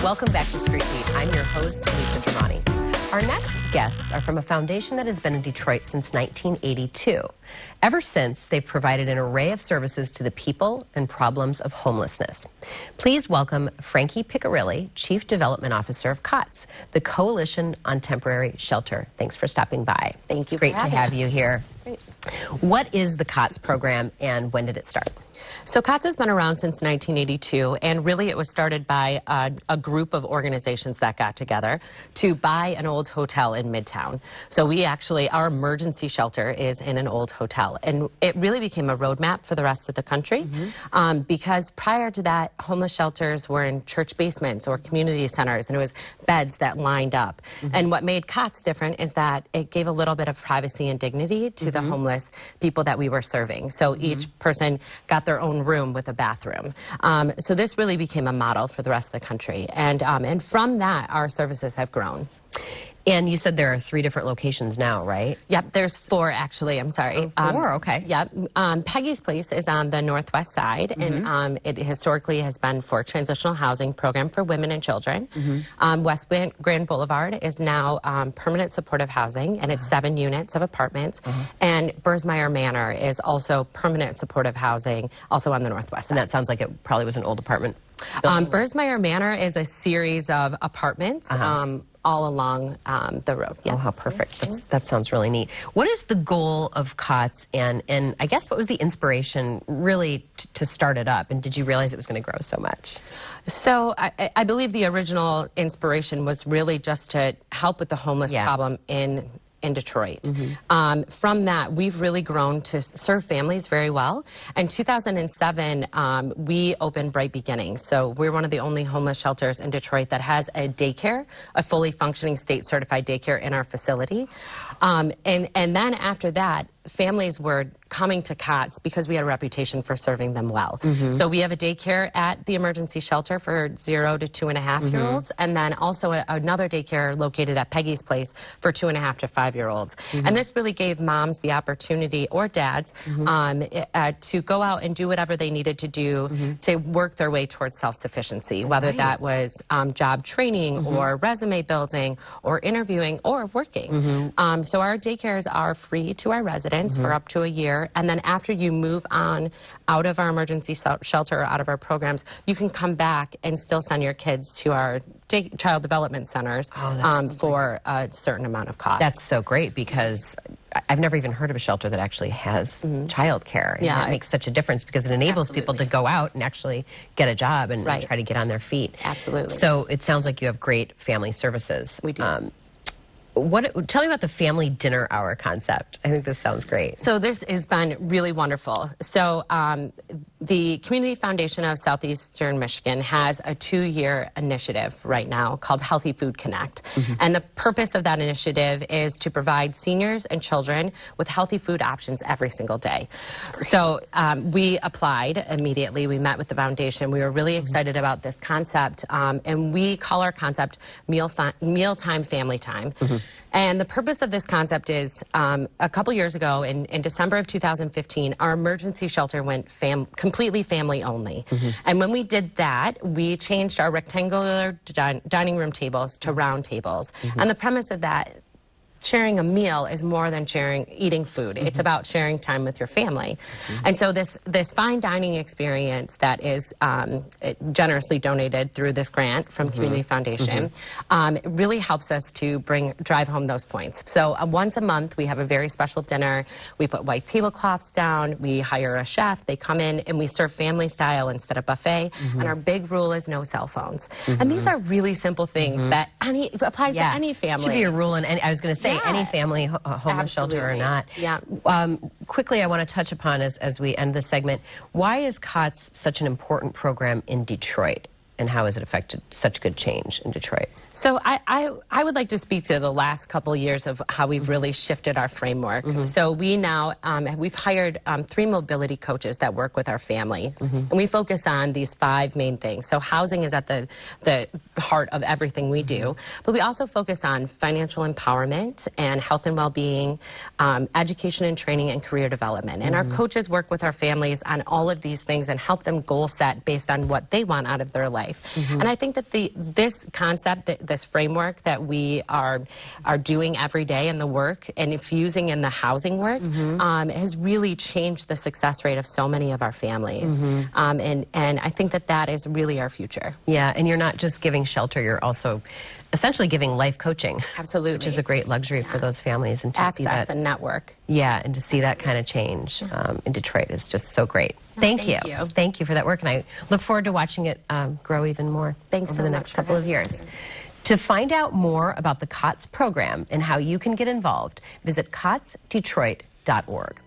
Welcome back to Street Beat. I'm your host, Lisa Germani. Our next guests are from a foundation that has been in Detroit since 1982. Ever since, they've provided an array of services to the people and problems of homelessness. Please welcome Frankie Piccirilli, Chief Development Officer of COTS, the Coalition on Temporary Shelter. Thanks for stopping by. Thank you. Great to have you here. Great. What is the COTS program and when did it start? So COTS has been around since 1982, and really it was started by a group of organizations that got together to buy an old hotel in Midtown. So we actually, our emergency shelter is in an old hotel, and it really became a roadmap for the rest of the country because prior to that, homeless shelters were in church basements or community centers, and it was beds that lined up. And what made COTS different is that it gave a little bit of privacy and dignity to the homeless people that we were serving. So each person got their own room with a bathroom. So this really became a model for the rest of the country. And from that, our services have grown. And you said there are 3 different locations now, right? Yep, there's 4 actually, I'm sorry. 4, okay. Yep, Peggy's Place is on the northwest side, and it historically has been for transitional housing program for women and children. West Grand Boulevard is now permanent supportive housing, and it's 7 units of apartments. And Bursmeyer Manor is also permanent supportive housing, also on the northwest side. And that sounds like it probably was an old apartment. Bursmeyer Manor is a series of apartments all along the road. Oh, how perfect. That sounds really neat. What is the goal of COTS, and I guess what was the inspiration really to start it up, and did you realize it was going to grow so much? So I believe the original inspiration was really just to help with the homeless problem in Detroit. From that, we've really grown to serve families very well. In 2007, we opened Bright Beginnings. So we're one of the only homeless shelters in Detroit that has a daycare, a fully functioning state-certified daycare in our facility. And then after that, families were coming to COTS because we had a reputation for serving them well. So we have a daycare at the emergency shelter for 0 to 2.5-year-olds, and then also another daycare located at Peggy's Place for 2.5 to 5-year-olds. And this really gave moms the opportunity, or dads, to go out and do whatever they needed to do to work their way towards self-sufficiency, whether that was job training or resume building or interviewing or working. So our daycares are free to our residents for up to a year, and then after you move on out of our emergency shelter or out of our programs, you can come back and still send your kids to our child development centers for a certain amount of cost. That's so great, because I've never even heard of a shelter that actually has child care. And that makes such a difference, because it enables people to go out and actually get a job and try to get on their feet. Absolutely. So it sounds like you have great family services. We do. Tell me about the family dinner hour concept. I think this sounds great. So this has been really wonderful. So the Community Foundation of Southeastern Michigan has a 2-year initiative right now called Healthy Food Connect. And the purpose of that initiative is to provide seniors and children with healthy food options every single day. So we applied immediately. We met with the foundation. We were really excited about this concept. And we call our concept Mealtime Family Time. And the purpose of this concept is a couple years ago, in December of 2015, our emergency shelter went completely family only. And when we did that, we changed our rectangular dining room tables to round tables. And the premise of that, sharing a meal, is more than eating food. It's about sharing time with your family. And so this fine dining experience that is generously donated through this grant from Community Foundation really helps us to drive home those points. So once a month, we have a very special dinner. We put white tablecloths down. We hire a chef. They come in and we serve family style instead of buffet. And our big rule is no cell phones. And these are really simple things that applies to any family. Should be a rule in any, I was going to say, any family, homeless shelter or not. Quickly, I want to touch upon, as we end this segment, why is COTS such an important program in Detroit, and how has it affected such good change in Detroit? So I would like to speak to the last couple of years of how we've really shifted our framework. So we now, we've hired 3 mobility coaches that work with our families. And we focus on these 5 main things. So housing is at the heart of everything we do. But we also focus on financial empowerment and health and well-being, education and training, and career development. And our coaches work with our families on all of these things and help them goal set based on what they want out of their life. life. And I think that this concept, this framework that we are doing every day in the work and infusing in the housing work has really changed the success rate of so many of our families. And I think that is really our future. Yeah, and you're not just giving shelter, you're also essentially giving life coaching. Absolutely. Which is a great luxury for those families. And to see that, access and network. Yeah, and to see that kind of change in Detroit is just so great. Thank you. Thank you for that work, and I look forward to watching it grow even more over the next couple of years. To find out more about the COTS program and how you can get involved, visit COTSDetroit.org.